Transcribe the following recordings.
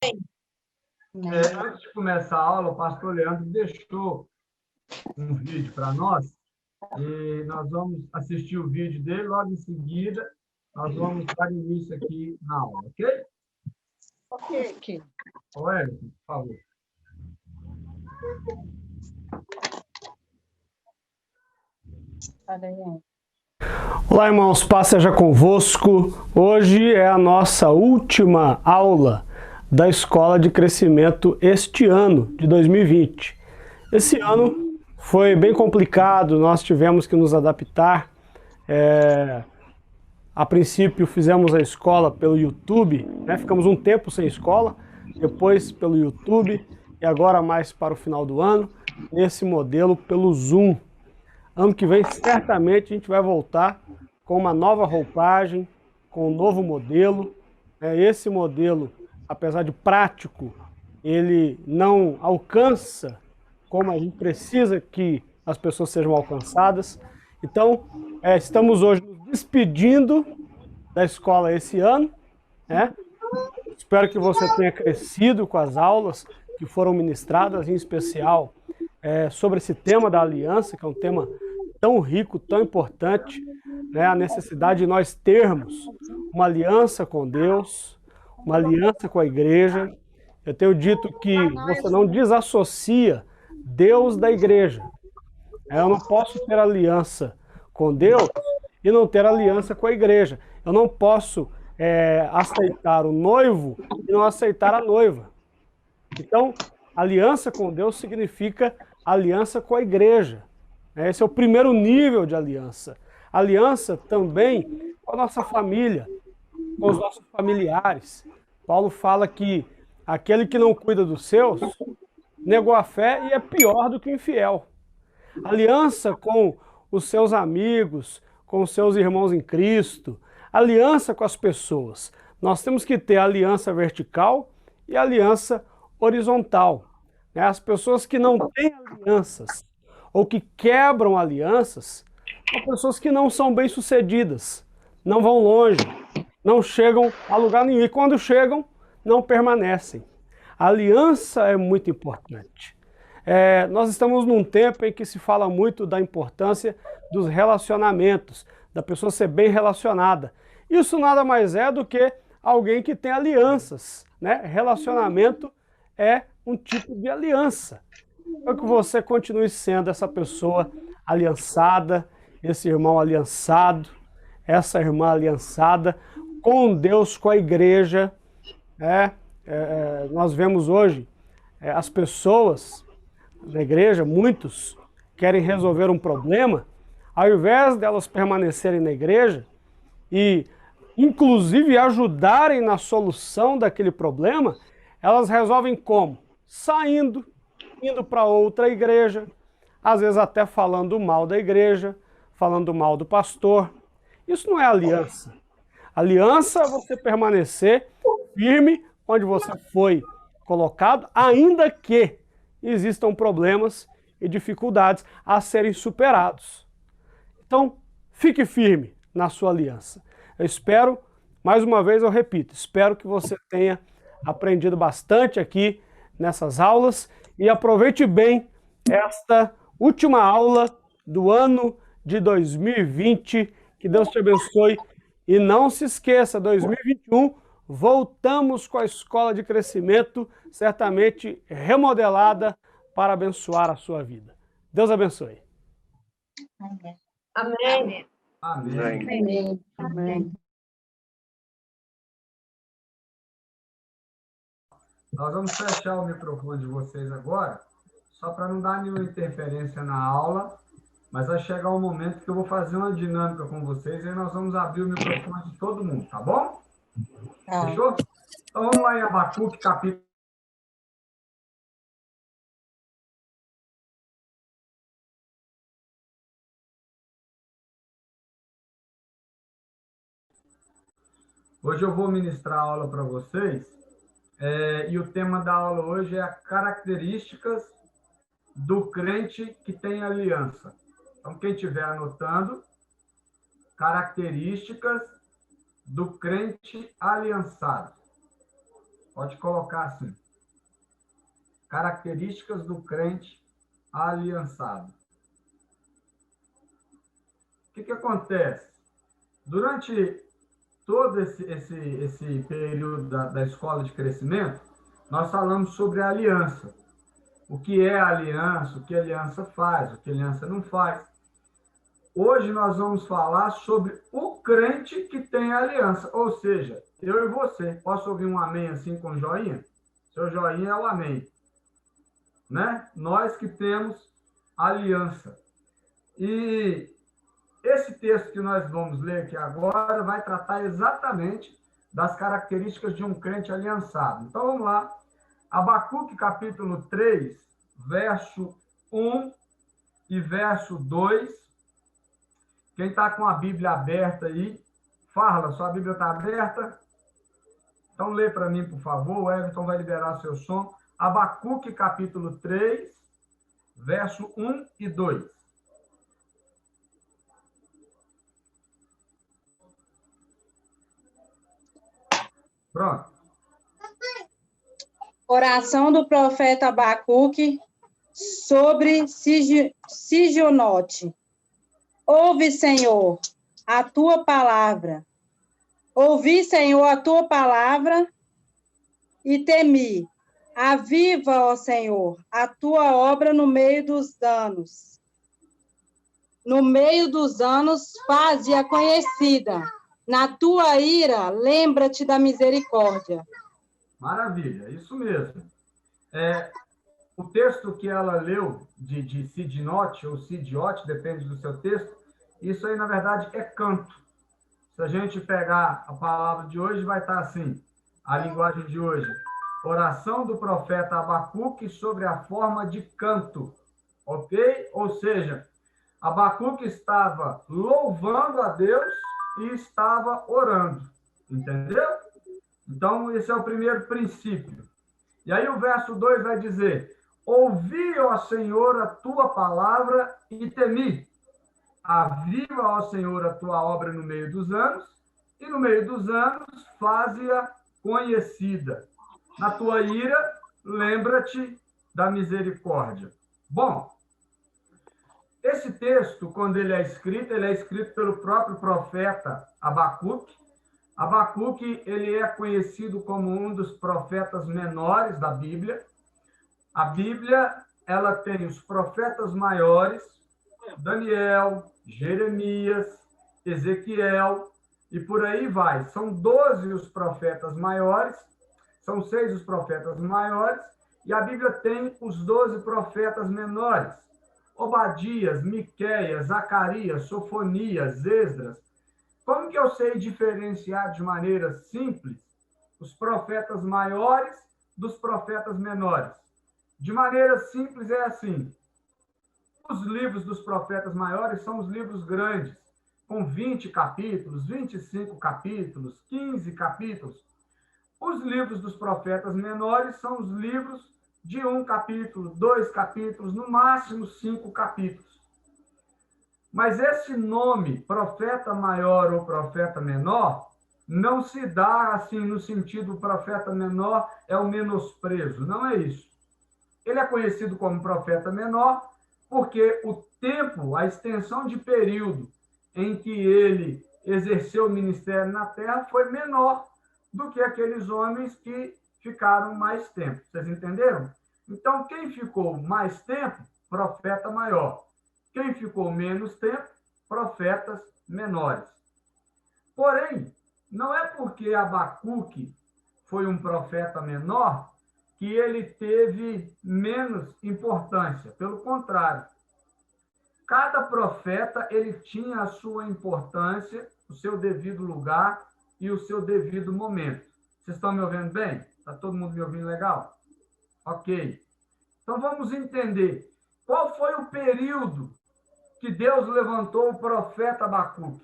Antes de começar a aula, o pastor Leandro deixou um vídeo para nós e nós vamos assistir o vídeo dele. Logo em seguida, nós vamos dar início aqui na aula, ok? Ok. Wellington, por favor. Olá, irmãos, paz seja convosco. Hoje é a nossa última aula da Escola de Crescimento este ano, de 2020. Esse ano foi bem complicado, nós tivemos que nos adaptar. A princípio fizemos a escola pelo YouTube, né? Ficamos um tempo sem escola, depois pelo YouTube e agora mais para o final do ano, nesse modelo pelo Zoom. Ano que vem, certamente, a gente vai voltar com uma nova roupagem, com um novo modelo. Esse modelo, apesar de prático, ele não alcança como a gente precisa que as pessoas sejam alcançadas. Então, estamos hoje nos despedindo da escola esse ano, né? Espero que você tenha crescido com as aulas que foram ministradas, em especial sobre esse tema da aliança, que é um tema tão rico, tão importante, né? A necessidade de nós termos uma aliança com Deus, uma aliança com a igreja. Eu tenho dito que você não desassocia Deus da igreja. Eu não posso ter aliança com Deus e não ter aliança com a igreja. Eu não posso aceitar o noivo e não aceitar a noiva. Então, aliança com Deus significa aliança com a igreja. Esse é o primeiro nível de aliança. Aliança também com a nossa família, com os nossos familiares. Paulo fala que aquele que não cuida dos seus negou a fé e é pior do que o infiel. Aliança com os seus amigos, com os seus irmãos em Cristo, aliança com as pessoas. Nós temos que ter aliança vertical e aliança horizontal. As pessoas que não têm alianças ou que quebram alianças são pessoas que não são bem-sucedidas, não vão longe, não chegam a lugar nenhum e quando chegam, não permanecem. A aliança é muito importante. Nós estamos num tempo em que se fala muito da importância dos relacionamentos, da pessoa ser bem relacionada. Isso nada mais é do que alguém que tem alianças, né? Relacionamento é um tipo de aliança. Para que você continue sendo essa pessoa aliançada, esse irmão aliançado, essa irmã aliançada com Deus, com a igreja. Nós vemos hoje as pessoas na igreja, muitos querem resolver um problema, ao invés delas permanecerem na igreja e, inclusive, ajudarem na solução daquele problema, elas resolvem como? Saindo, indo para outra igreja, às vezes até falando mal da igreja, falando mal do pastor. Isso não é aliança. Aliança é você permanecer firme onde você foi colocado, ainda que existam problemas e dificuldades a serem superados. Então, fique firme na sua aliança. Eu espero, mais uma vez eu repito, espero que você tenha aprendido bastante aqui nessas aulas e aproveite bem esta última aula do ano de 2020. Que Deus te abençoe e não se esqueça, 2021 voltamos com a Escola de Crescimento, certamente remodelada para abençoar a sua vida. Deus abençoe. Amém. Amém. Amém. Amém. Nós vamos fechar o microfone de vocês agora, só para não dar nenhuma interferência na aula, mas vai chegar um momento que eu vou fazer uma dinâmica com vocês e aí nós vamos abrir o microfone de todo mundo, tá bom? Fechou? Então vamos lá em Abacuque, capítulo. Hoje eu vou ministrar a aula para vocês, e o tema da aula hoje é características do crente que tem aliança. Então, quem estiver anotando, características do crente aliançado. Pode colocar assim. Características do crente aliançado. O que acontece? Durante todo esse período da escola de crescimento, nós falamos sobre a aliança. O que é a aliança, o que a aliança faz, o que a aliança não faz. Hoje nós vamos falar sobre o crente que tem aliança, ou seja, eu e você. Posso ouvir um amém assim com joinha? Seu joinha é o amém. Né? Nós que temos aliança. E esse texto que nós vamos ler aqui agora vai tratar exatamente das características de um crente aliançado. Então vamos lá. Abacuque capítulo 3, verso 1 e verso 2. Quem está com a Bíblia aberta aí, fala, sua Bíblia está aberta? Então lê para mim, por favor, o Everton vai liberar seu som. Abacuque capítulo 3, verso 1 e 2. Pronto. Oração do profeta Abacuque sobre Sigionote. Ouve, Senhor, a tua palavra. Ouvi, Senhor, a tua palavra e temi. Aviva, ó Senhor, a tua obra no meio dos anos. No meio dos anos, faze-a conhecida. Na tua ira, lembra-te da misericórdia. Maravilha, isso mesmo. O texto que ela leu, de Sidnote ou Sidiote, depende do seu texto, isso aí, na verdade, é canto. Se a gente pegar a palavra de hoje, vai estar assim, a linguagem de hoje. Oração do profeta Abacuque sobre a forma de canto, ok? Ou seja, Abacuque estava louvando a Deus e estava orando, entendeu? Então, esse é o primeiro princípio. E aí o verso 2 vai dizer, ouvi, ó Senhor, a tua palavra e temi. Aviva, ó Senhor, a tua obra no meio dos anos, e no meio dos anos faze-a conhecida. Na tua ira, lembra-te da misericórdia. Bom, esse texto, quando ele é escrito pelo próprio profeta Abacuque. Abacuque, ele é conhecido como um dos profetas menores da Bíblia. A Bíblia, ela tem os profetas maiores, Daniel, Jeremias, Ezequiel, e por aí vai. São 12 os profetas maiores, são 6 os profetas maiores, e a Bíblia tem os 12 profetas menores. Obadias, Miqueias, Zacarias, Sofonias, Esdras. Como que eu sei diferenciar de maneira simples os profetas maiores dos profetas menores? De maneira simples é assim. Os livros dos profetas maiores são os livros grandes, com 20 capítulos, 25 capítulos, 15 capítulos. Os livros dos profetas menores são os livros de 1 capítulo, 2 capítulos, no máximo 5 capítulos. Mas esse nome, profeta maior ou profeta menor, não se dá assim no sentido profeta menor é o menosprezo, não é isso. Ele é conhecido como profeta menor porque o tempo, a extensão de período em que ele exerceu o ministério na terra foi menor do que aqueles homens que ficaram mais tempo. Vocês entenderam? Então, quem ficou mais tempo, profeta maior. Quem ficou menos tempo, profetas menores. Porém, não é porque Abacuque foi um profeta menor que ele teve menos importância. Pelo contrário, cada profeta ele tinha a sua importância, o seu devido lugar e o seu devido momento. Vocês estão me ouvindo bem? Está todo mundo me ouvindo legal? Ok. Então vamos entender qual foi o período que Deus levantou o profeta Abacuque.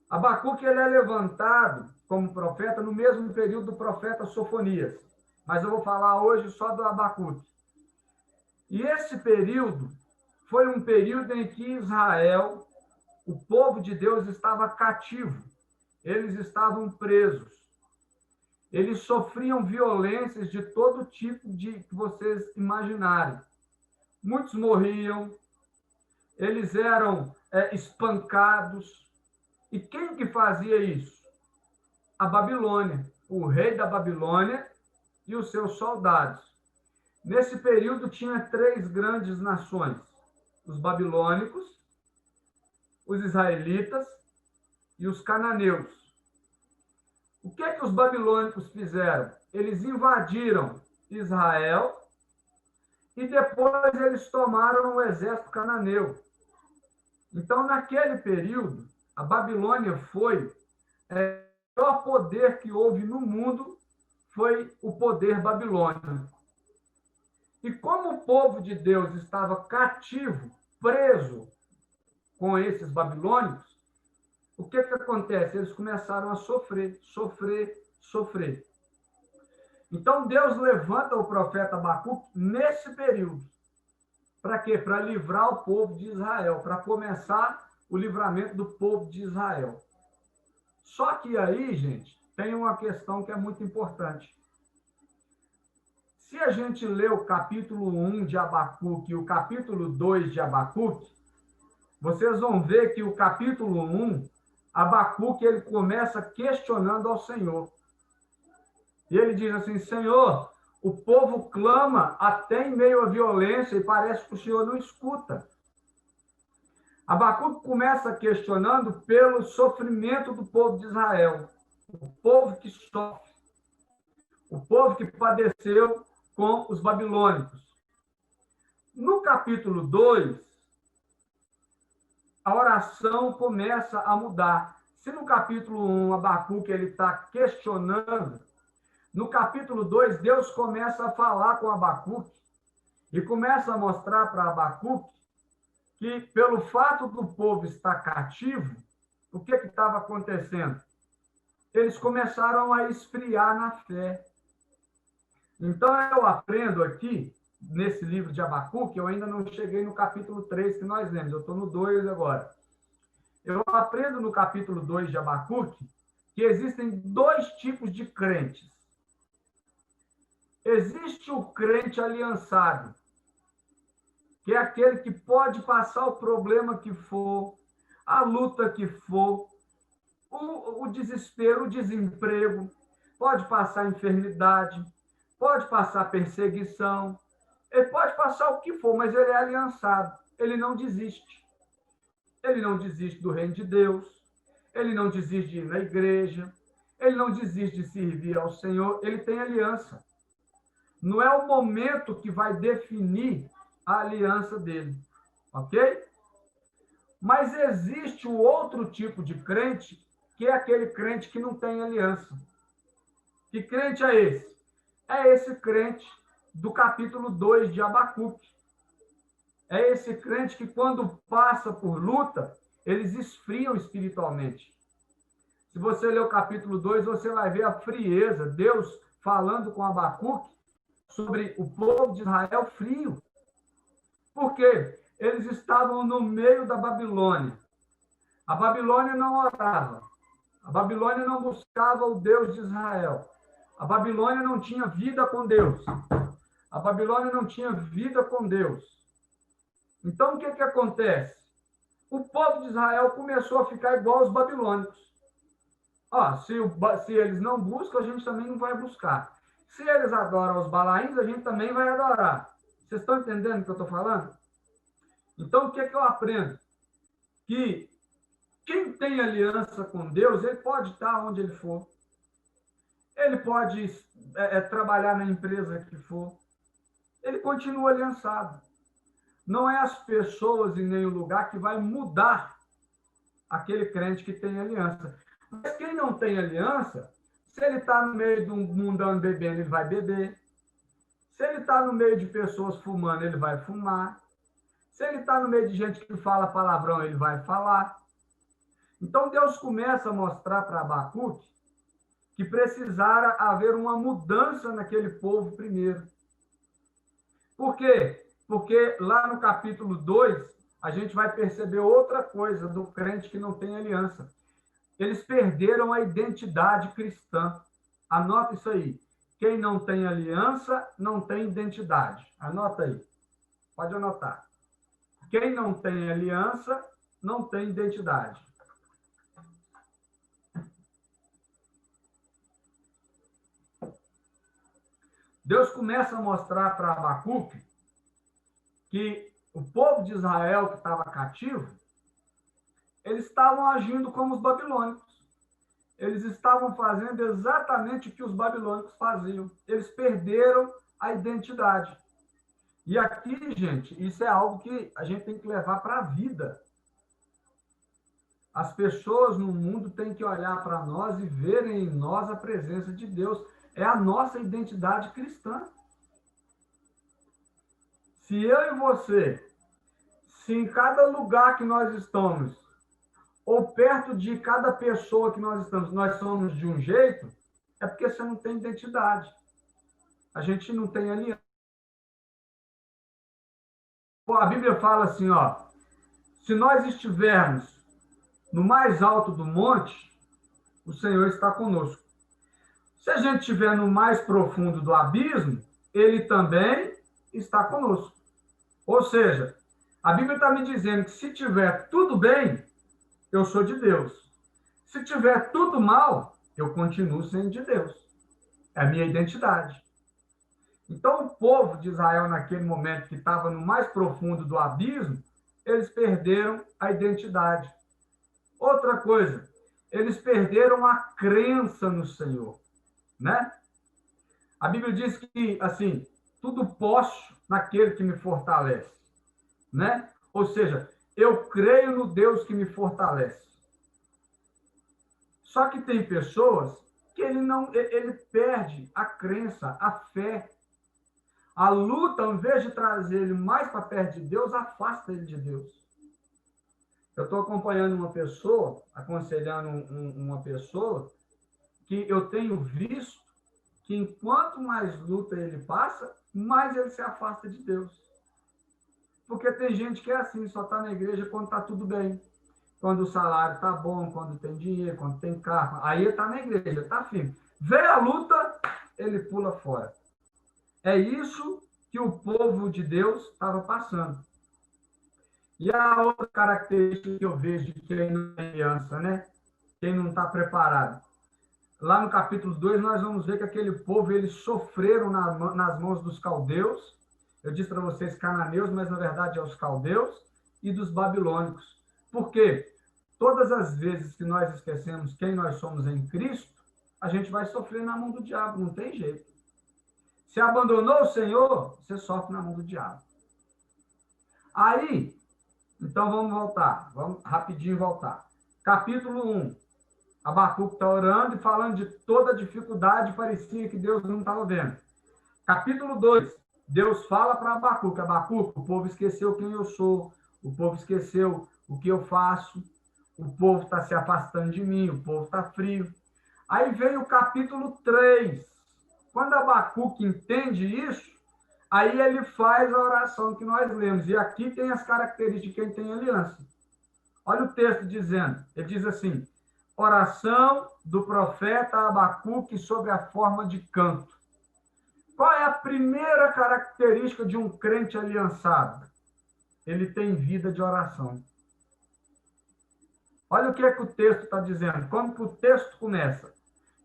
Abacuque ele é levantado como profeta no mesmo período do profeta Sofonias. Mas eu vou falar hoje só do Abacuque. E esse período foi um período em que Israel, o povo de Deus, estava cativo. Eles estavam presos. Eles sofriam violências de todo tipo que vocês imaginarem. Muitos morriam, eles eram espancados. E quem que fazia isso? A Babilônia, o rei da Babilônia e os seus soldados. Nesse período tinha 3 grandes nações: os babilônicos, os israelitas e os cananeus. O que que os babilônicos fizeram? Eles invadiram Israel e depois eles tomaram o exército cananeu. Então, naquele período, a Babilônia foi o maior poder que houve no mundo, foi o poder babilônico. E como o povo de Deus estava cativo, preso com esses babilônicos, o que que acontece? Eles começaram a sofrer. Então, Deus levanta o profeta Abacuque nesse período. Para quê? Para livrar o povo de Israel, para começar o livramento do povo de Israel. Só que aí, gente, tem uma questão que é muito importante. Se a gente lê o capítulo 1 de Abacuque e o capítulo 2 de Abacuque, vocês vão ver que o capítulo 1, Abacuque, ele começa questionando ao Senhor. E ele diz assim: Senhor, o povo clama até em meio à violência e parece que o Senhor não escuta. Abacuque começa questionando pelo sofrimento do povo de Israel, o povo que sofre, o povo que padeceu com os babilônicos. No capítulo 2, a oração começa a mudar. Se no capítulo 1, Abacuque ele está questionando, no capítulo 2, Deus começa a falar com Abacuque e começa a mostrar para Abacuque que, pelo fato do povo estar cativo, o que estava acontecendo? Eles começaram a esfriar na fé. Então, eu aprendo aqui, nesse livro de Abacuque, eu ainda não cheguei no capítulo 3 que nós lemos, eu estou no 2 agora. Eu aprendo no capítulo 2 de Abacuque que existem 2 tipos de crentes. Existe o crente aliançado, que é aquele que pode passar o problema que for, a luta que for, o desespero, o desemprego, pode passar enfermidade, pode passar perseguição, ele pode passar o que for, mas ele é aliançado, ele não desiste. Ele não desiste do reino de Deus, ele não desiste de ir na igreja, ele não desiste de servir ao Senhor, ele tem aliança. Não é o momento que vai definir a aliança dele, ok? Mas existe o outro tipo de crente, que é aquele crente que não tem aliança. Que crente é esse? É esse crente do capítulo 2 de Abacuque. É esse crente que, quando passa por luta, eles esfriam espiritualmente. Se você ler o capítulo 2, você vai ver a frieza, Deus falando com Abacuque sobre o povo de Israel frio. Por quê? Eles estavam no meio da Babilônia. A Babilônia não orava. A Babilônia não buscava o Deus de Israel. A Babilônia não tinha vida com Deus. A Babilônia não tinha vida com Deus. Então, o que acontece? O povo de Israel começou a ficar igual aos babilônicos. Se eles não buscam, a gente também não vai buscar. Se eles adoram os balaíns, a gente também vai adorar. Vocês estão entendendo o que eu estou falando? Então, o que eu aprendo? Que quem tem aliança com Deus, ele pode estar onde ele for. Ele pode trabalhar na empresa que for. Ele continua aliançado. Não é as pessoas e nem o lugar que vai mudar aquele crente que tem aliança. Mas quem não tem aliança, se ele está no meio de um mundão bebendo, ele vai beber. Se ele está no meio de pessoas fumando, ele vai fumar. Se ele está no meio de gente que fala palavrão, ele vai falar. Então, Deus começa a mostrar para Abacuque que precisara haver uma mudança naquele povo primeiro. Por quê? Porque lá no capítulo 2, a gente vai perceber outra coisa do crente que não tem aliança. Eles perderam a identidade cristã. Anota isso aí. Quem não tem aliança, não tem identidade. Anota aí. Pode anotar. Quem não tem aliança, não tem identidade. Deus começa a mostrar para Abacuque que o povo de Israel que estava cativo, eles estavam agindo como os babilônicos. Eles estavam fazendo exatamente o que os babilônicos faziam. Eles perderam a identidade. E aqui, gente, isso é algo que a gente tem que levar para a vida. As pessoas no mundo têm que olhar para nós e verem em nós a presença de Deus. É a nossa identidade cristã. Se eu e você, se em cada lugar que nós estamos, ou perto de cada pessoa que nós estamos, nós somos de um jeito, é porque você não tem identidade. A gente não tem aliança. A Bíblia fala assim, ó, se nós estivermos no mais alto do monte, o Senhor está conosco. Se a gente estiver no mais profundo do abismo, ele também está conosco. Ou seja, a Bíblia está me dizendo que se tiver tudo bem, eu sou de Deus. Se tiver tudo mal, eu continuo sendo de Deus. É a minha identidade. Então, o povo de Israel, naquele momento que estava no mais profundo do abismo, eles perderam a identidade. Outra coisa, eles perderam a crença no Senhor, né? A Bíblia diz que, assim, tudo posso naquele que me fortalece, né? Ou seja, eu creio no Deus que me fortalece. Só que tem pessoas que ele perde a crença, a fé. A luta, ao invés de trazer ele mais para perto de Deus, afasta ele de Deus. Eu estou acompanhando uma pessoa, aconselhando uma pessoa, que eu tenho visto que enquanto mais luta ele passa, mais ele se afasta de Deus. Porque tem gente que é assim, só está na igreja quando está tudo bem. Quando o salário está bom, quando tem dinheiro, quando tem carro. Aí ele está na igreja, está firme. Veio a luta, ele pula fora. É isso que o povo de Deus estava passando. E a outra característica que eu vejo de quem não tem aliança, né? Quem não está preparado. Lá no capítulo 2, nós vamos ver que aquele povo, eles sofreram nas mãos dos caldeus. Eu disse para vocês cananeus, mas na verdade é os caldeus e dos babilônicos. Por quê? Todas as vezes que nós esquecemos quem nós somos em Cristo, a gente vai sofrer na mão do diabo, não tem jeito. Se abandonou o Senhor, você sofre na mão do diabo. Aí, então vamos voltar, vamos rapidinho voltar. Capítulo 1, Abacuque está orando e falando de toda a dificuldade, parecia que Deus não estava vendo. Capítulo 2, Deus fala para Abacuque, Abacuque, o povo esqueceu quem eu sou, o povo esqueceu o que eu faço, o povo está se afastando de mim, o povo está frio. Aí vem o capítulo 3, quando Abacuque entende isso, aí ele faz a oração que nós lemos. E aqui tem as características de quem tem aliança. Olha o texto dizendo. Ele diz assim, oração do profeta Abacuque sobre a forma de canto. Qual é a primeira característica de um crente aliançado? Ele tem vida de oração. Olha o que é que o texto está dizendo. Como que o texto começa?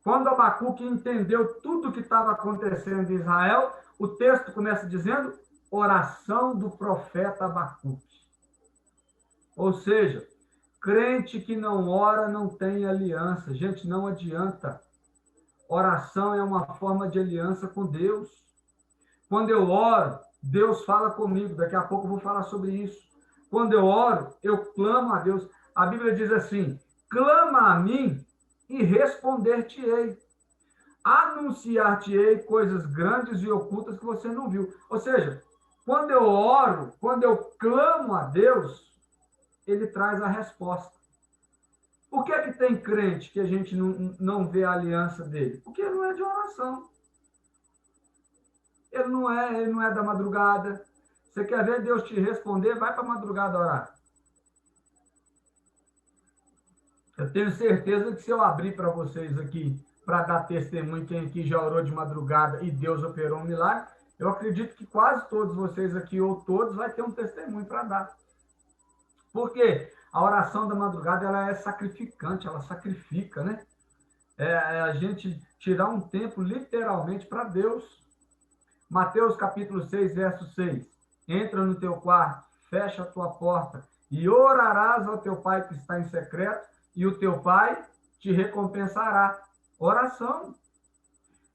Quando Abacuque entendeu tudo o que estava acontecendo em Israel, o texto começa dizendo oração do profeta Abacuque. Ou seja, crente que não ora não tem aliança. Gente, não adianta. Oração é uma forma de aliança com Deus. Quando eu oro, Deus fala comigo. Daqui a pouco eu vou falar sobre isso. Quando eu oro, eu clamo a Deus. A Bíblia diz assim, clama a mim e responder-te-ei. Anunciar-te-ei coisas grandes e ocultas que você não viu. Ou seja, quando eu oro, quando eu clamo a Deus, ele traz a resposta. Por que que tem crente que a gente não vê a aliança dele? Porque ele não é de oração. Ele não é da madrugada. Você quer ver Deus te responder? Vai para a madrugada orar. Eu tenho certeza que se eu abrir para vocês aqui para dar testemunho, quem aqui já orou de madrugada e Deus operou um milagre, eu acredito que quase todos vocês aqui, ou todos, vai ter um testemunho para dar. Por quê? A oração da madrugada, ela é sacrificante, ela sacrifica, né? É a gente tirar um tempo, literalmente, para Deus. Mateus capítulo 6, verso 6. Entra no teu quarto, fecha a tua porta e orarás ao teu pai que está em secreto e o teu pai te recompensará. Oração.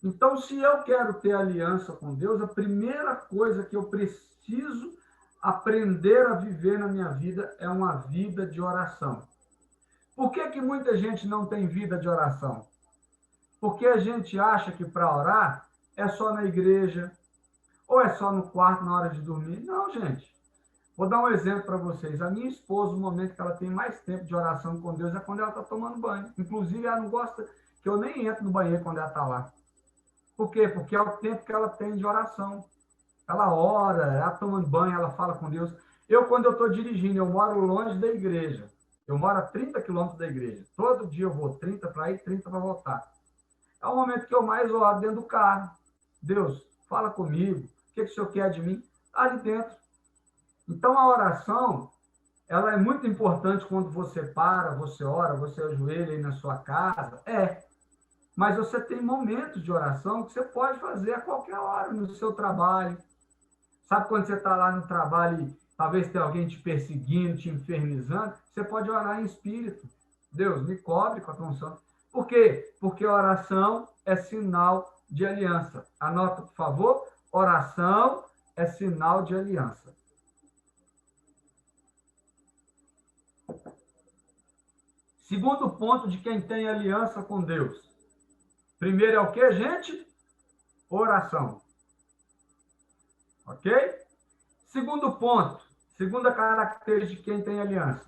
Então, se eu quero ter aliança com Deus, a primeira coisa que eu preciso aprender a viver na minha vida é uma vida de oração. Por que que muita gente não tem vida de oração? Porque a gente acha que para orar é só na igreja, ou é só no quarto na hora de dormir. Não, gente. Vou dar um exemplo para vocês. A minha esposa, no momento que ela tem mais tempo de oração com Deus, é quando ela está tomando banho. Inclusive, ela não gosta que eu nem entre no banheiro quando ela está lá. Por quê? Porque é o tempo que ela tem de oração. Ela ora, ela toma banho, ela fala com Deus. Quando eu estou dirigindo, eu moro longe da igreja. Eu moro a 30 quilômetros da igreja. Todo dia eu vou 30 para ir, 30 para voltar. É o momento que eu mais oro dentro do carro. Deus, fala comigo. O que o Senhor quer de mim? Ali dentro. Então, a oração, ela é muito importante quando você para, você ora, você ajoelha aí na sua casa. Mas você tem momentos de oração que você pode fazer a qualquer hora, no seu trabalho. Sabe quando você está lá no trabalho e talvez tenha alguém te perseguindo, te infernizando? Você pode orar em espírito. Deus, me cobre com a tua unção. Por quê? Porque a oração é sinal de aliança. Anota, por favor. Oração é sinal de aliança. Segundo ponto de quem tem aliança com Deus. Primeiro é o que, gente? Oração. Ok? Segundo ponto, segunda característica de quem tem aliança.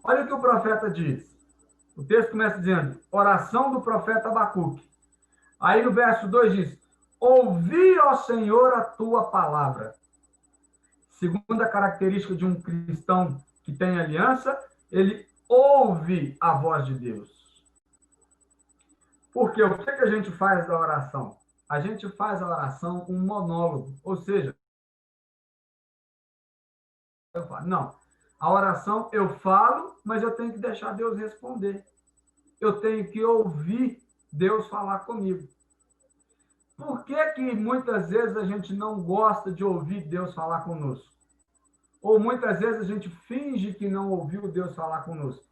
Olha o que o profeta diz. O texto começa dizendo, oração do profeta Abacuque. Aí no verso 2 diz, ouvi, ó Senhor, a tua palavra. Segunda característica de um cristão que tem aliança, ele ouve a voz de Deus. Por quê? O que a gente faz da oração? A gente faz a oração um monólogo, ou seja, eu falo, não, a oração eu falo, mas eu tenho que deixar Deus responder. Eu tenho que ouvir Deus falar comigo. Por que muitas vezes a gente não gosta de ouvir Deus falar conosco? Ou muitas vezes a gente finge que não ouviu Deus falar conosco?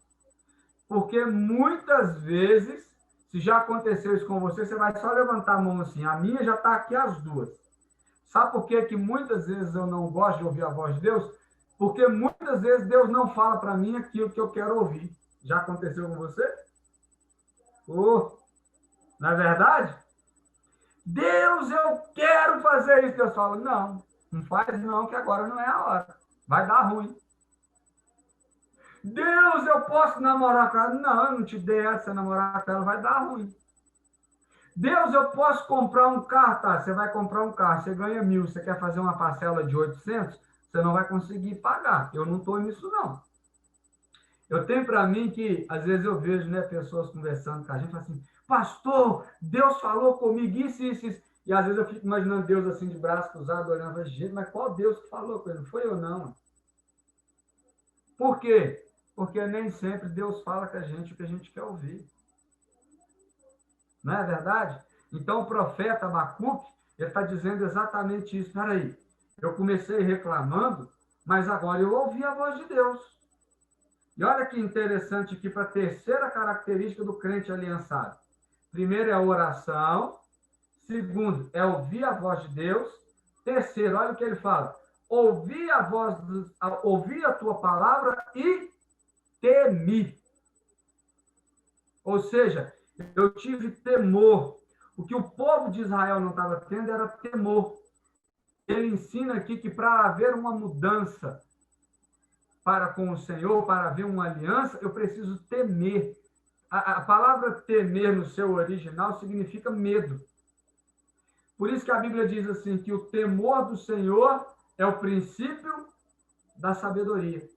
Porque muitas vezes, se já aconteceu isso com você, você vai só levantar a mão assim. A minha já está aqui as duas. Sabe por que muitas vezes eu não gosto de ouvir a voz de Deus? Porque muitas vezes Deus não fala para mim aquilo que eu quero ouvir. Já aconteceu com você? Não é verdade? Deus, eu quero fazer isso. Deus fala, não faz não, que agora não é a hora. Vai dar ruim. Deus, eu posso namorar com ela? Não, eu não te dei essa, você namorar com ela, vai dar ruim. Deus, eu posso comprar um carro? Tá, você vai comprar um carro, você ganha 1.000, você quer fazer uma parcela de 800, você não vai conseguir pagar. Eu não estou nisso, não. Eu tenho para mim que, às vezes eu vejo, né, pessoas conversando com a gente, assim, pastor, Deus falou comigo isso. E às vezes eu fico imaginando Deus assim, de braço cruzado, olhando, gente, mas qual Deus que falou com ele? Não foi eu, não. Por quê? Porque nem sempre Deus fala com a gente o que a gente quer ouvir. Não é verdade? Então, o profeta Abacuque, ele está dizendo exatamente isso. Espera aí, eu comecei reclamando, mas agora eu ouvi a voz de Deus. E olha que interessante aqui para a terceira característica do crente aliançado. Primeiro é a oração. Segundo, é ouvir a voz de Deus. Terceiro, olha o que ele fala. Ouvir a tua palavra e temi. Ou seja, eu tive temor. O que o povo de Israel não estava tendo era temor. Ele ensina aqui que para haver uma mudança para com o Senhor, para haver uma aliança, eu preciso temer. A palavra temer no seu original significa medo. Por isso que a Bíblia diz assim, que o temor do Senhor é o princípio da sabedoria.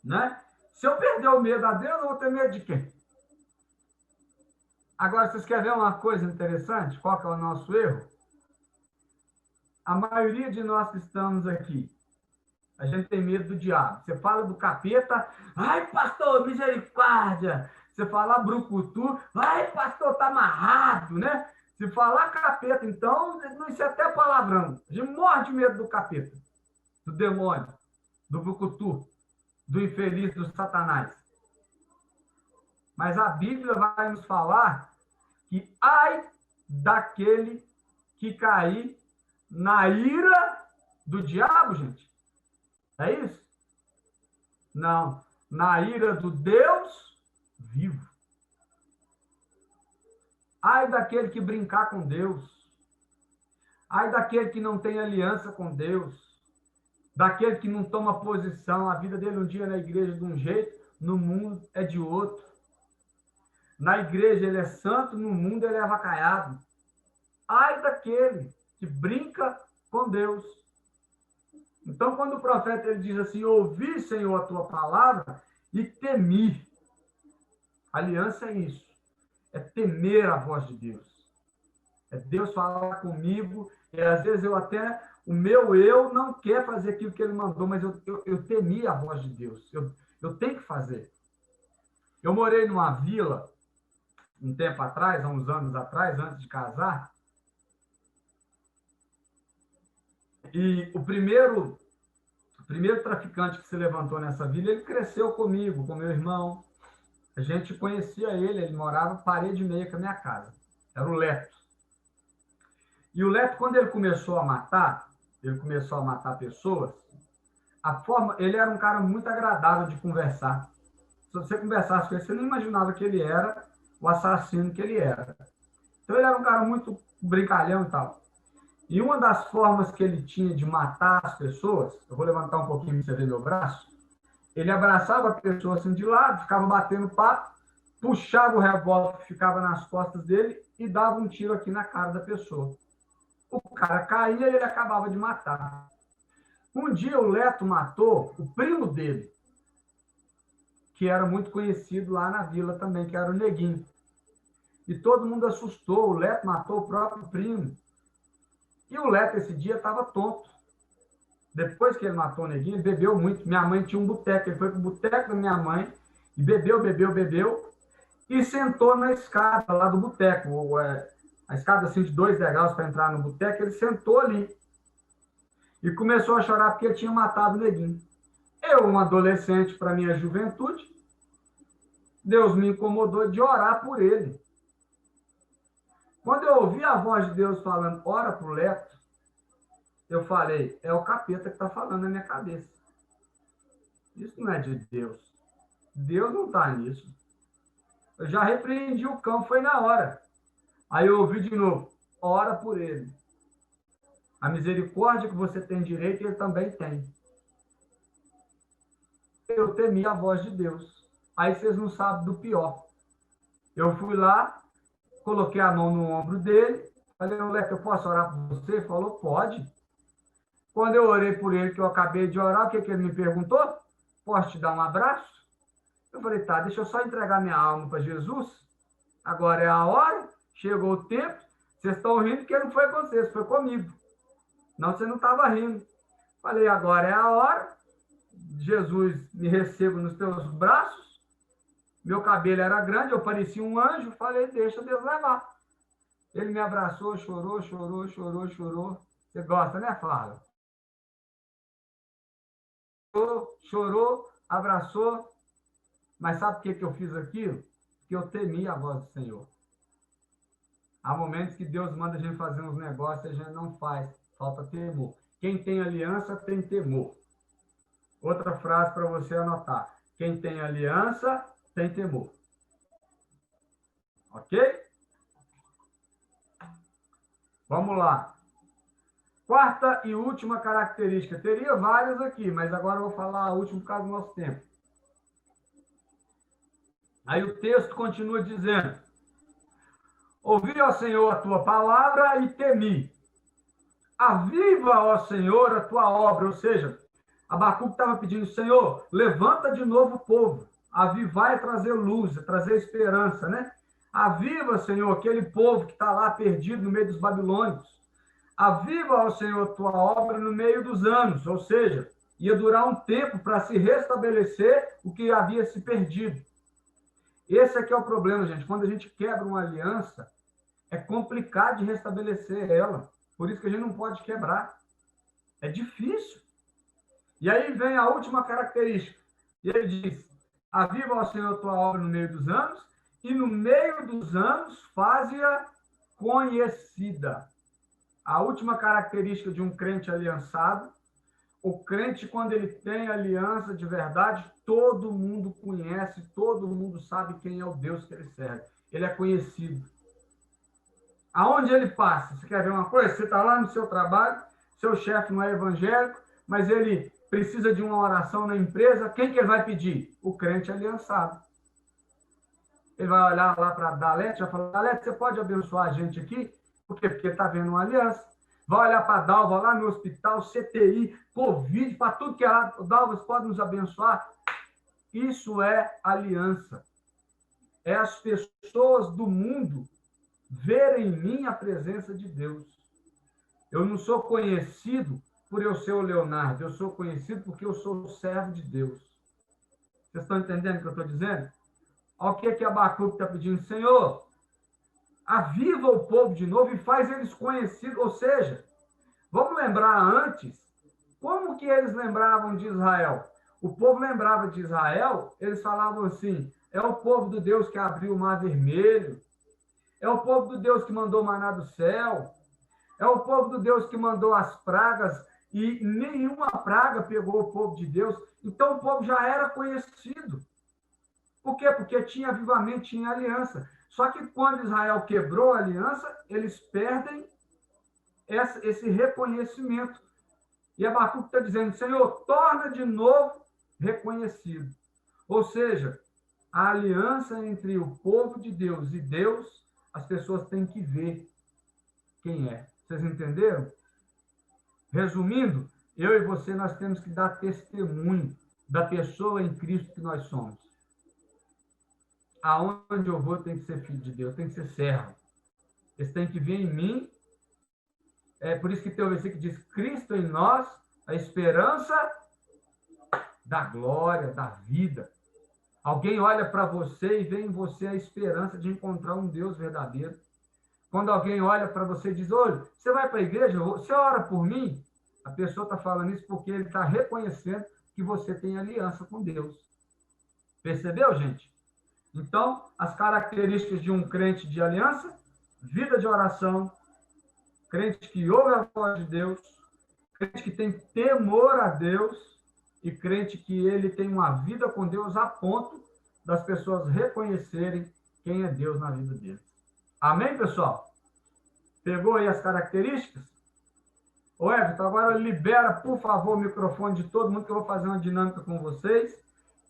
Né? Se eu perder o medo a Deus, eu vou ter medo de quem? Agora, vocês querem ver uma coisa interessante? Qual que é o nosso erro? A maioria de nós que estamos aqui, a gente tem medo do diabo. Você fala do capeta, ai, pastor, misericórdia. Você fala brucutu, ai, pastor, tá amarrado, né? Se falar capeta, então, isso é até palavrão. A gente morre de medo do capeta, do demônio, do brucutu, do infeliz, do satanás. Mas a Bíblia vai nos falar que ai daquele que cair na ira do diabo, gente. É isso? Não. Na ira do Deus vivo. Ai daquele que brincar com Deus. Ai daquele que não tem aliança com Deus. Daquele que não toma posição. A vida dele um dia na igreja de um jeito, no mundo é de outro. Na igreja ele é santo, no mundo ele é avacaiado. Ai daquele que brinca com Deus. Então, quando o profeta ele diz assim, ouvi, Senhor, a tua palavra e temi. Aliança é isso. É temer a voz de Deus. É Deus falar comigo, e às vezes o meu eu não quer fazer aquilo que ele mandou, mas eu temi a voz de Deus. Eu tenho que fazer. Eu morei numa vila, um tempo atrás, há uns anos atrás, antes de casar, e o primeiro traficante que se levantou nessa vila, ele cresceu comigo, com meu irmão. A gente conhecia ele morava parede e meia com a minha casa. Era o Leto. E o Leto, quando ele começou a matar pessoas, ele era um cara muito agradável de conversar. Se você conversasse com ele, você não imaginava que ele era o assassino que ele era. Então, ele era um cara muito brincalhão e tal. E uma das formas que ele tinha de matar as pessoas, eu vou levantar um pouquinho para você ver meu braço, ele abraçava a pessoa assim de lado, ficava batendo papo, puxava o revólver que ficava nas costas dele e dava um tiro aqui na cara da pessoa. O cara caía e ele acabava de matar. Um dia o Leto matou o primo dele, que era muito conhecido lá na vila também, que era o Neguinho. E todo mundo assustou, o Leto matou o próprio primo. E o Leto, esse dia, estava tonto. Depois que ele matou o Neguinho, ele bebeu muito. Minha mãe tinha um boteco. Ele foi para o boteco da minha mãe e bebeu. E sentou na escada lá do boteco. A escada assim, de 2 degraus para entrar no boteco. Ele sentou ali. E começou a chorar porque ele tinha matado o Neguinho. Eu, um adolescente para minha juventude, Deus me incomodou de orar por ele. Quando eu ouvi a voz de Deus falando, ora para o Leto, eu falei, é o capeta que está falando na minha cabeça. Isso não é de Deus. Deus não está nisso. Eu já repreendi o cão, foi na hora. Aí eu ouvi de novo, ora por ele. A misericórdia que você tem direito, ele também tem. Eu temi a voz de Deus. Aí vocês não sabem do pior. Eu fui lá, coloquei a mão no ombro dele, falei, Leto, eu posso orar por você? Ele falou, pode. Quando eu orei por ele, que eu acabei de orar, o que ele me perguntou? Posso te dar um abraço? Eu falei, tá, deixa eu só entregar minha alma para Jesus. Agora é a hora, chegou o tempo, vocês estão rindo porque não foi com vocês, foi comigo. Não, você não estava rindo. Falei, agora é a hora, Jesus, me receba nos teus braços. Meu cabelo era grande, eu parecia um anjo, falei, deixa Deus levar. Ele me abraçou, chorou. Você gosta, né, Flávia? Chorou, abraçou, mas sabe por que eu fiz aquilo? Porque eu temi a voz do Senhor. Há momentos que Deus manda a gente fazer uns negócios e a gente não faz, falta temor. Quem tem aliança tem temor. Outra frase para você anotar. Quem tem aliança tem temor. Ok? Vamos lá. Quarta e última característica. Teria várias aqui, mas agora eu vou falar a última por causa do nosso tempo. Aí o texto continua dizendo, ouvi, ó Senhor, a tua palavra e temi. Aviva, ó Senhor, a tua obra. Ou seja, Abacuque estava pedindo, Senhor, levanta de novo o povo. Avivar é trazer luz, é trazer esperança, né? Aviva, Senhor, aquele povo que está lá perdido no meio dos babilônicos. Aviva, ó Senhor, tua obra no meio dos anos, ou seja, ia durar um tempo para se restabelecer o que havia se perdido. Esse aqui é o problema, gente. Quando a gente quebra uma aliança, é complicado de restabelecer ela. Por isso que a gente não pode quebrar. É difícil. E aí vem a última característica. E ele diz, aviva, ó Senhor, tua obra no meio dos anos, e no meio dos anos faze-a conhecida. A última característica de um crente aliançado, o crente, quando ele tem aliança de verdade, todo mundo conhece, todo mundo sabe quem é o Deus que ele serve. Ele é conhecido. Aonde ele passa? Você quer ver uma coisa? Você está lá no seu trabalho, seu chefe não é evangélico, mas ele precisa de uma oração na empresa, quem que ele vai pedir? O crente aliançado. Ele vai olhar lá para a Dalete e vai falar, Dalete, você pode abençoar a gente aqui? Por quê? Porque ele está vendo uma aliança. Vai olhar para a Dalva lá no hospital, CTI, Covid, para tudo que é lá. Dalva, você pode nos abençoar? Isso é aliança. É as pessoas do mundo verem em mim a presença de Deus. Eu não sou conhecido por eu ser o Leonardo, eu sou conhecido porque eu sou o servo de Deus. Vocês estão entendendo o que eu estou dizendo? Olha o que Abacuque está pedindo. Senhor, aviva o povo de novo e faz eles conhecidos. Ou seja, vamos lembrar antes, como que eles lembravam de Israel? O povo lembrava de Israel, eles falavam assim, é o povo do Deus que abriu o mar vermelho, é o povo do Deus que mandou maná do céu, é o povo do Deus que mandou as pragas e nenhuma praga pegou o povo de Deus. Então o povo já era conhecido. Por quê? Porque tinha avivamento, tinha aliança. Só que quando Israel quebrou a aliança, eles perdem esse reconhecimento. E Abacuque está dizendo, Senhor, torna de novo reconhecido. Ou seja, a aliança entre o povo de Deus e Deus, as pessoas têm que ver quem é. Vocês entenderam? Resumindo, eu e você, nós temos que dar testemunho da pessoa em Cristo que nós somos. Aonde eu vou, tem que ser filho de Deus, tem que ser servo. Eles têm que ver em mim. É por isso que tem o versículo que diz, Cristo em nós, a esperança da glória, da vida. Alguém olha para você e vê em você a esperança de encontrar um Deus verdadeiro. Quando alguém olha para você e diz, olha, você vai para a igreja? Você ora por mim? A pessoa está falando isso porque ele está reconhecendo que você tem aliança com Deus. Percebeu, gente? Então, as características de um crente de aliança, vida de oração, crente que ouve a voz de Deus, crente que tem temor a Deus e crente que ele tem uma vida com Deus a ponto das pessoas reconhecerem quem é Deus na vida dele. Amém, pessoal? Pegou aí as características? Ô, Everton, agora libera, por favor, o microfone de todo mundo que eu vou fazer uma dinâmica com vocês.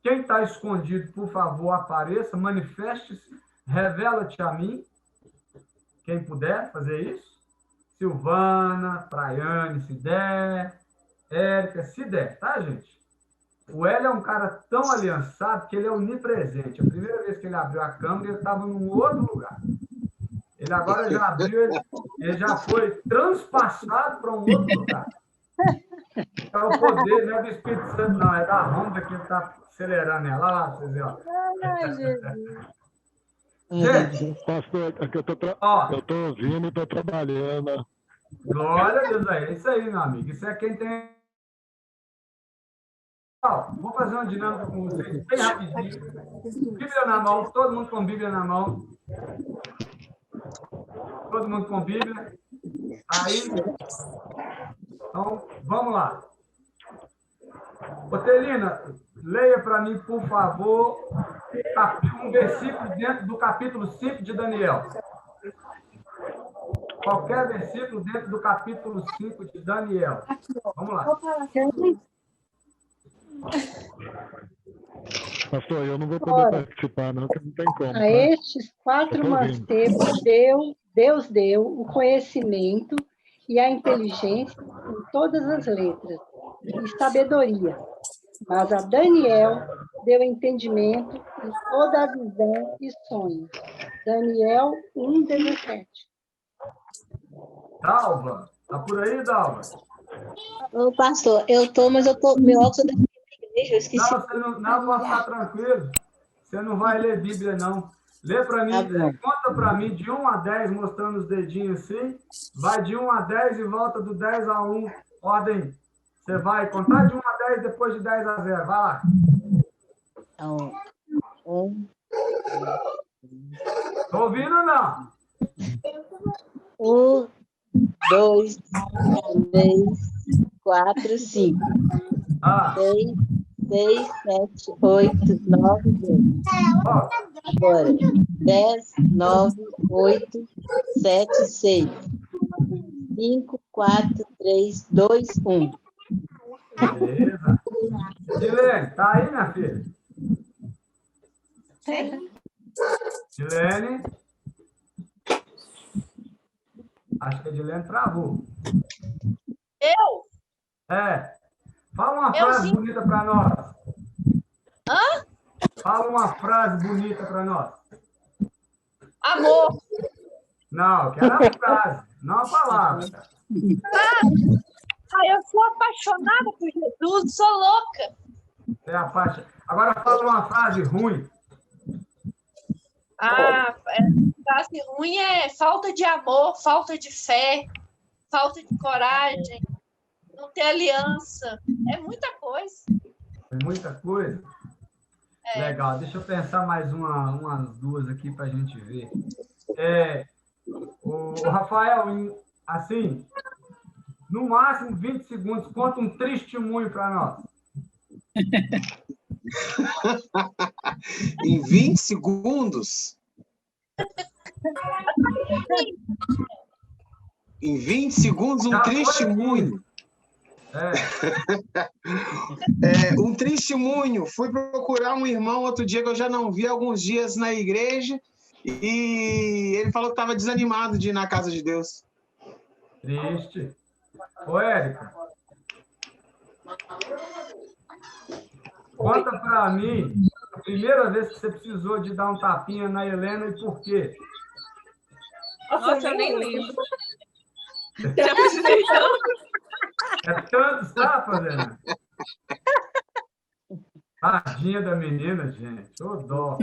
Quem está escondido, por favor, apareça, manifeste-se, revela-te a mim. Quem puder fazer isso. Silvana, Praiane, se der. Érica, se der, tá, gente? O Hélio é um cara tão aliançado que ele é onipresente. A primeira vez que ele abriu a câmera, ele estava num outro lugar. Ele agora já abriu, ele já foi transpassado para um outro lugar. É o poder, não é do Espírito Santo, não, é da Honda que ele está acelerando ela. Olha lá, vocês verem, ó. Ai, Jesus. Gente, pastor, é que eu tô ouvindo e tô trabalhando. Glória a Deus, é isso aí, meu amigo. Isso é quem tem. Vou fazer uma dinâmica com vocês bem rapidinho. Bíblia na mão, todo mundo com Bíblia na mão. Todo mundo com Bíblia. Aí. Então, vamos lá. Otelina, leia para mim, por favor, um versículo dentro do capítulo 5 de Daniel. Qualquer versículo dentro do capítulo 5 de Daniel. Vamos lá. Pastor, eu não vou poder participar, não, porque não tem como. A estes 4 mancebos Deus deu o conhecimento e a inteligência em todas as letras, e sabedoria. Mas a Daniel deu entendimento em toda a visão e sonhos. Daniel 1:17. Dalva, tá por aí, Dalva? Ô, pastor, eu tô, mas eu tô. Meu óculos é da igreja, eu esqueci. Não, você não pode ficar tranquilo. Você não vai ler Bíblia, não. Lê para mim, Tá bom. conta para mim de 1 a 10, mostrando os dedinhos assim. Vai de 1 a 10 e volta do 10 a 1. Ordem. Você vai contar de 1 a 10 depois de 10 a 0. Vai lá. Então, 1, Tô ouvindo ou não? 2, 3, 4, 5, Ah, 6, 7, 8, 9, 10. ó, Agora, 10, 9, 8, 7, 6, 5, 4, 3, 2, 1. beleza. Dilene, tá aí, minha filha? Dilene? Acho que a Dilene travou. Eu? É. Fala uma Eu frase sim. bonita para nós. Hã? Fala uma frase bonita para nós. Amor. Não, eu quero a frase, não a palavra. Eu sou apaixonada por Jesus, sou louca. É a parte. Agora fala uma frase ruim. Frase ruim é falta de amor, falta de fé, falta de coragem, não ter aliança. É muita coisa. Tem muita coisa. Legal, deixa eu pensar mais umas duas aqui para a gente ver. O Rafael, assim, no máximo 20 segundos, conta um testemunho para nós. Em 20 segundos? Em 20 segundos, um Já foi testemunho. Um testemunho. Fui procurar um irmão outro dia que eu já não vi há alguns dias na igreja e ele falou que estava desanimado de ir na casa de Deus. Triste. Ô, Érica. Conta para mim a primeira vez que você precisou de dar um tapinha na Helena e por quê? Nossa, eu nem lembro. Já precisei tanto. É tantos tapas, Helena. Tadinha da menina, gente. Ô, dó.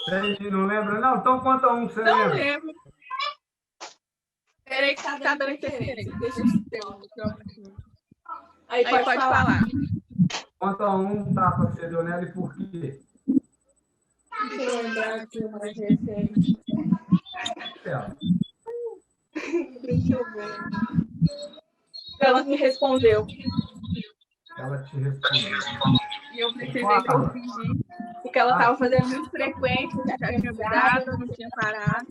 Você não lembra, não? Então conta um que você Não lembra. lembro. Peraí que tá dando interferência. Deixa eu ter um microfone. Aí pode falar. Conta um tapa que você deu nela e por quê? Deixa eu lembrar aqui o mais recente. Deixa eu ver. Ela me respondeu. Ela te respondeu. E eu precisei corrigir. Porque ela estava fazendo muito frequente, já tinha mudado, não tinha parado.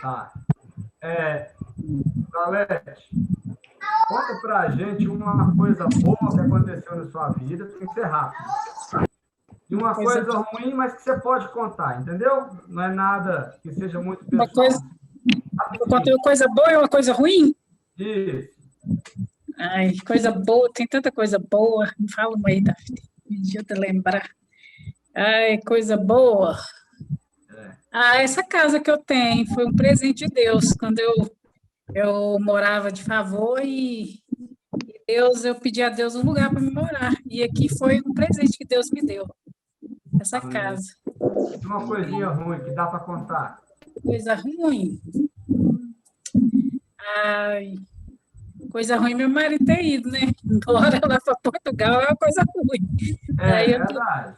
Tá. Galete, conta pra gente uma coisa boa que aconteceu na sua vida, tem que ser rápido. E uma coisa ruim, mas que você pode contar, entendeu? Não é nada que seja muito pessoal. Eu contei uma coisa boa e uma coisa ruim? Isso. Ai, coisa boa, tem tanta coisa boa. Me fala uma aí, Davi. Deixa eu te lembrar. Ai, coisa boa. Essa casa que eu tenho foi um presente de Deus. Quando eu morava de favor e eu pedi a Deus um lugar para me morar. E aqui foi um presente que Deus me deu. Essa casa. Uma coisinha ruim que dá para contar. Coisa ruim? Ai, coisa ruim meu marido ter ido, né? Embora lá para Portugal é uma coisa ruim. Aí Verdade.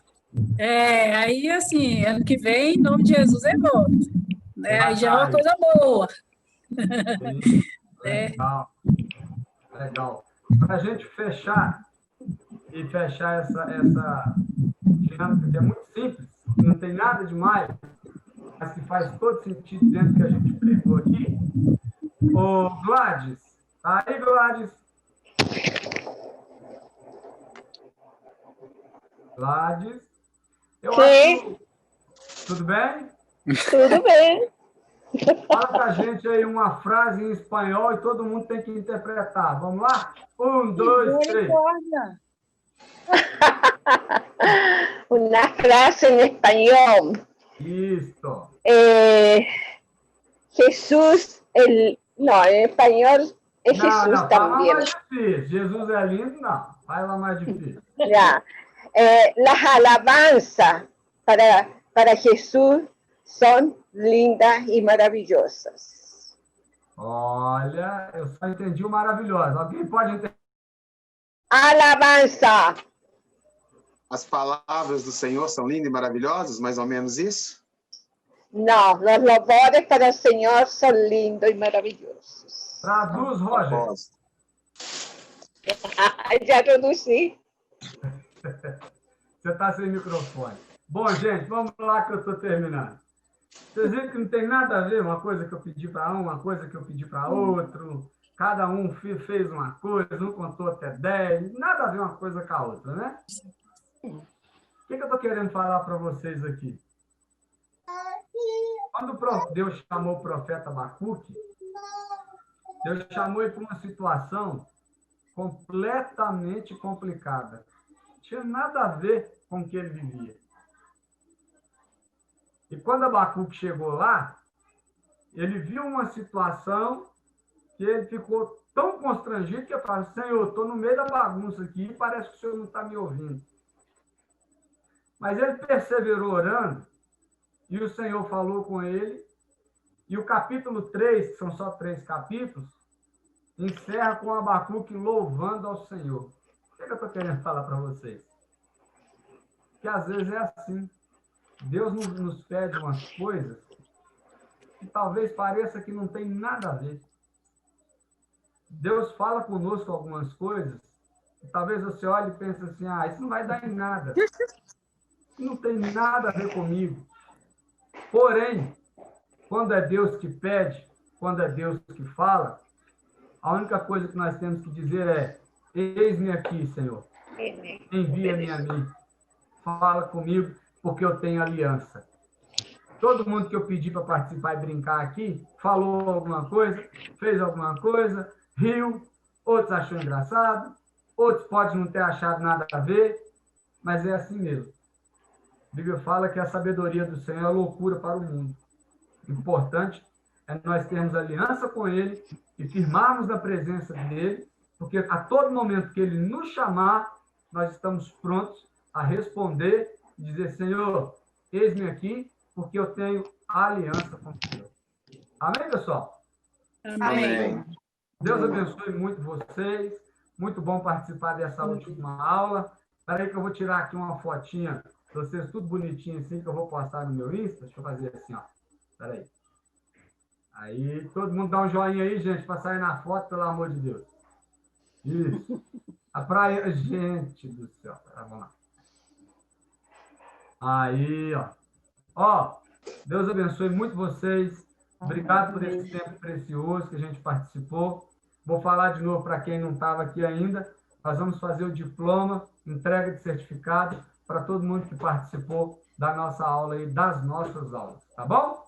Aí assim, ano que vem, em nome de Jesus, eu volto. Aí já é uma coisa boa. Sim, legal. Legal. Para a gente fechar essa dinâmica que é muito simples, não tem nada demais, mas que faz todo sentido dentro do que a gente pregou aqui. Ô, Gladys, tá aí, Gladys? Gladys? Sim. Tudo bem? Tudo bem. Fala pra gente aí uma frase em espanhol e todo mundo tem que interpretar. Vamos lá? 1, 2, 3. Una frase en español. Listo. Jesús, no, en español es Jesús Fala también. mais difícil. Jesus é lindo, não. Fala mais difícil. Ya. Las alabanzas para Jesús son lindas y maravillosas. Olha, eu só entendi o maravilhoso. Alguém pode entender? Alabanza. As palavras do Senhor são lindas e maravilhosas, mais ou menos isso? No, los louvores para el Señor son lindos y maravillosos. Traduz, Roger. Ya traducí. Você está sem microfone. Bom, gente, vamos lá que eu estou terminando. Vocês viram que não tem nada a ver uma coisa que eu pedi para um, uma coisa que eu pedi para outro. Cada um fez uma coisa, um contou até 10. Nada a ver uma coisa com a outra, né? O que eu estou querendo falar para vocês aqui? Quando Deus chamou o profeta Abacuque, Deus chamou ele para uma situação completamente complicada. Não tinha nada a ver com o que ele vivia. E quando Abacuque chegou lá, ele viu uma situação que ele ficou tão constrangido que ele falou: Senhor, estou no meio da bagunça aqui e parece que o Senhor não está me ouvindo. Mas ele perseverou orando e o Senhor falou com ele. E o capítulo 3, que são só 3 capítulos, encerra com Abacuque louvando ao Senhor. O que eu estou querendo falar para vocês? Que às vezes é assim. Deus nos pede umas coisas que talvez pareça que não tem nada a ver. Deus fala conosco algumas coisas que talvez você olhe e pense assim: ah, isso não vai dar em nada. Isso não tem nada a ver comigo. Porém, quando é Deus que pede, quando é Deus que fala, a única coisa que nós temos que dizer é: eis-me aqui, Senhor. Envia-me a mim. Fala comigo, porque eu tenho aliança. Todo mundo que eu pedi para participar e brincar aqui, falou alguma coisa, fez alguma coisa, riu, outros achou engraçado, outros podem não ter achado nada a ver, mas é assim mesmo. A Bíblia fala que a sabedoria do Senhor é loucura para o mundo. O importante é nós termos aliança com Ele e firmarmos na presença dEle, porque a todo momento que Ele nos chamar, nós estamos prontos a responder e dizer: Senhor, eis-me aqui, porque eu tenho aliança com o Senhor. Amém, pessoal? Amém. Deus abençoe muito vocês. Muito bom participar dessa última aula. Espera aí que eu vou tirar aqui uma fotinha de vocês, tudo bonitinho assim, que eu vou postar no meu Insta. Deixa eu fazer assim, ó. Espera aí. Aí, todo mundo dá um joinha aí, gente, para sair na foto, pelo amor de Deus. Isso. A praia... Gente do céu. Tá, vamos lá. Aí, ó. Ó, Deus abençoe muito vocês. Obrigado por esse tempo precioso que a gente participou. Vou falar de novo para quem não estava aqui ainda. Nós vamos fazer o diploma, entrega de certificado para todo mundo que participou da nossa aula e das nossas aulas. Tá bom?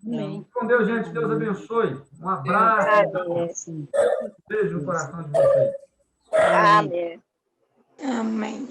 Amém. Com Deus, gente. Deus abençoe. Um abraço. Um beijo no coração de vocês. Amém. Amém.